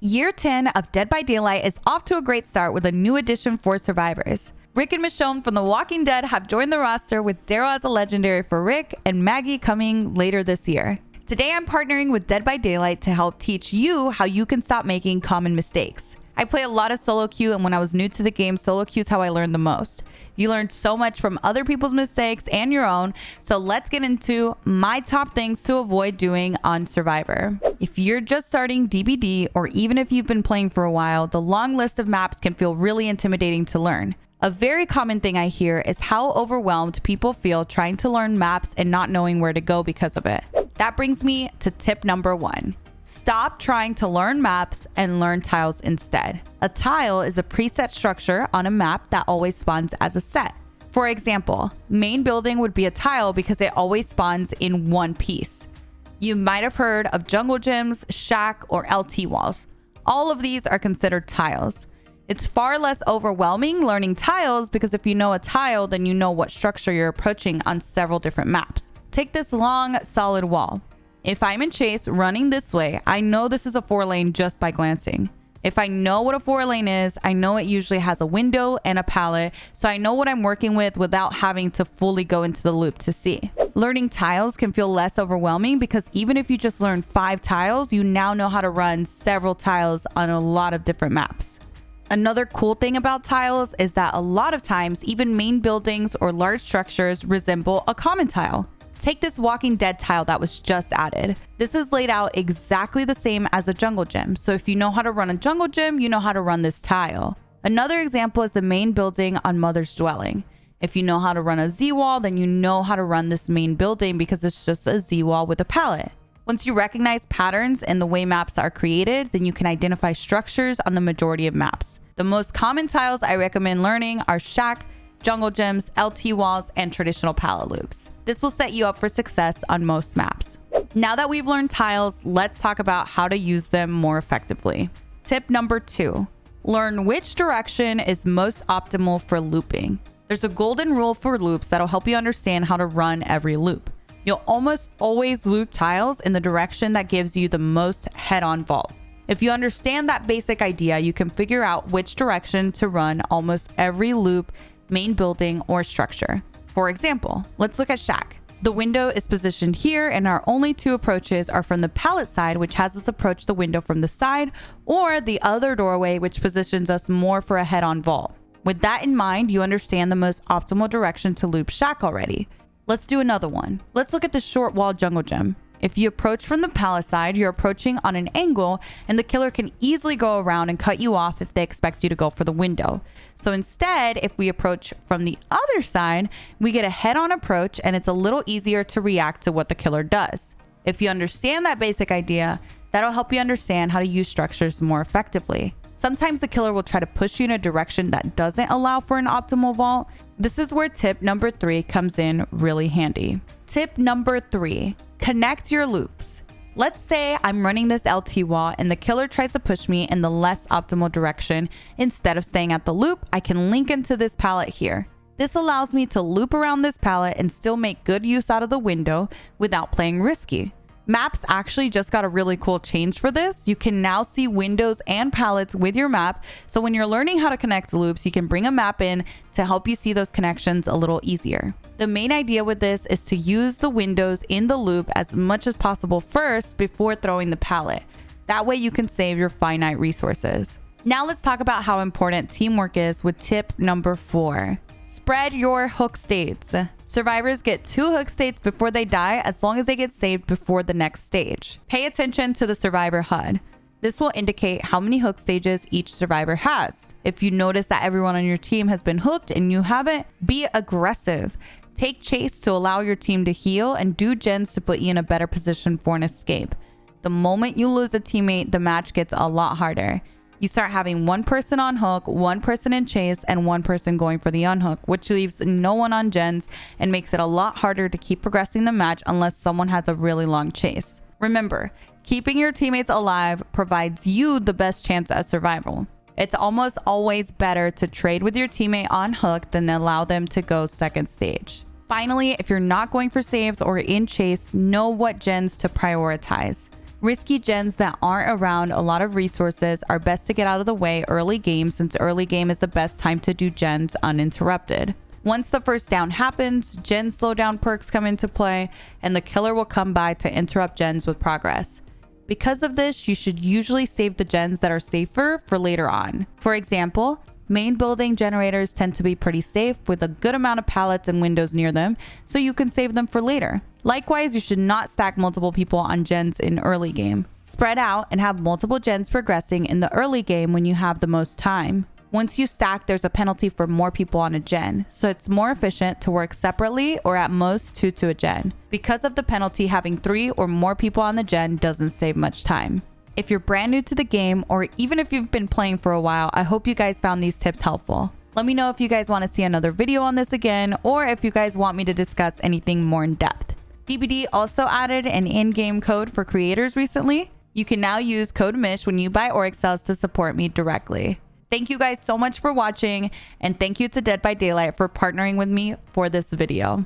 Year 10 of Dead by Daylight is off to a great start with a new addition for survivors. Rick and Michonne from The Walking Dead have joined the roster, with Daryl as a legendary for Rick and Maggie coming later this year. Today I'm partnering with Dead by Daylight to help teach you how you can stop making common mistakes. I play a lot of solo queue, and when I was new to the game, solo queue is how I learned the most. You learn so much from other people's mistakes and your own, so let's get into my top things to avoid doing on Survivor. If you're just starting DBD, or even if you've been playing for a while, the long list of maps can feel really intimidating to learn. A very common thing I hear is how overwhelmed people feel trying to learn maps and not knowing where to go because of it. That brings me to tip number 1. Stop trying to learn maps and learn tiles instead. A tile is a preset structure on a map that always spawns as a set. For example, main building would be a tile because it always spawns in one piece. You might have heard of jungle gyms, shack, or LT walls. All of these are considered tiles. It's far less overwhelming learning tiles because if you know a tile, then you know what structure you're approaching on several different maps. Take this long, solid wall. If I'm in chase running this way, I know this is a 4-lane just by glancing. If I know what a 4-lane is, I know it usually has a window and a pallet, so I know what I'm working with without having to fully go into the loop to see. Learning tiles can feel less overwhelming because even if you just learn 5 tiles, you now know how to run several tiles on a lot of different maps. Another cool thing about tiles is that a lot of times, even main buildings or large structures resemble a common tile. Take this Walking Dead tile that was just added. This is laid out exactly the same as a jungle gym, so if you know how to run a jungle gym, you know how to run this tile. Another example is the main building on Mother's Dwelling. If you know how to run a Z-wall, then you know how to run this main building because it's just a Z-wall with a pallet. Once you recognize patterns in the way maps are created, then you can identify structures on the majority of maps. The most common tiles I recommend learning are shack, jungle gyms, LT walls, and traditional pallet loops. This will set you up for success on most maps. Now that we've learned tiles, let's talk about how to use them more effectively. Tip number 2, learn which direction is most optimal for looping. There's a golden rule for loops that'll help you understand how to run every loop. You'll almost always loop tiles in the direction that gives you the most head-on vault. If you understand that basic idea, you can figure out which direction to run almost every loop, main building, or structure. For example, let's look at shack. The window is positioned here, and our only 2 approaches are from the pallet side, which has us approach the window from the side, or the other doorway, which positions us more for a head-on vault. With that in mind, you understand the most optimal direction to loop shack already. Let's do another one. Let's look at the short wall jungle gym. If you approach from the pallet side, you're approaching on an angle, and the killer can easily go around and cut you off if they expect you to go for the window. So instead, if we approach from the other side, we get a head-on approach, and it's a little easier to react to what the killer does. If you understand that basic idea, that'll help you understand how to use structures more effectively. Sometimes the killer will try to push you in a direction that doesn't allow for an optimal vault. This is where tip number 3 comes in really handy. Tip number 3, connect your loops. Let's say I'm running this LT wall and the killer tries to push me in the less optimal direction. Instead of staying at the loop, I can link into this pallet here. This allows me to loop around this pallet and still make good use out of the window without playing risky. Maps actually just got a really cool change for this. You can now see windows and pallets with your map, so when you're learning how to connect loops, you can bring a map in to help you see those connections a little easier. The main idea with this is to use the windows in the loop as much as possible first before throwing the pallet. That way you can save your finite resources. Now let's talk about how important teamwork is with tip number 4. Spread your hook states. Survivors get 2 hook states before they die as long as they get saved before the next stage. Pay attention to the survivor HUD. This will indicate how many hook stages each survivor has. If you notice that everyone on your team has been hooked and you haven't, be aggressive. Take chase to allow your team to heal, and do gens to put you in a better position for an escape. The moment you lose a teammate, the match gets a lot harder. You start having 1 person on hook, 1 person in chase, and 1 person going for the unhook, which leaves no one on gens and makes it a lot harder to keep progressing the match unless someone has a really long chase. Remember, keeping your teammates alive provides you the best chance at survival. It's almost always better to trade with your teammate on hook than allow them to go second stage. Finally, if you're not going for saves or in chase, know what gens to prioritize. Risky gens that aren't around a lot of resources are best to get out of the way early game, since early game is the best time to do gens uninterrupted. Once the first down happens, gen slowdown perks come into play, and the killer will come by to interrupt gens with progress. Because of this, you should usually save the gens that are safer for later on. For example, main building generators tend to be pretty safe with a good amount of pallets and windows near them, so you can save them for later. Likewise, you should not stack multiple people on gens in early game. Spread out and have multiple gens progressing in the early game when you have the most time. Once you stack, there's a penalty for more people on a gen, so it's more efficient to work separately or at most 2 to a gen. Because of the penalty, having 3 or more people on the gen doesn't save much time. If you're brand new to the game, or even if you've been playing for a while, I hope you guys found these tips helpful. Let me know if you guys want to see another video on this again, or if you guys want me to discuss anything more in depth. DBD also added an in-game code for creators recently. You can now use code MISH when you buy Oryx cells to support me directly. Thank you guys so much for watching, and thank you to Dead by Daylight for partnering with me for this video.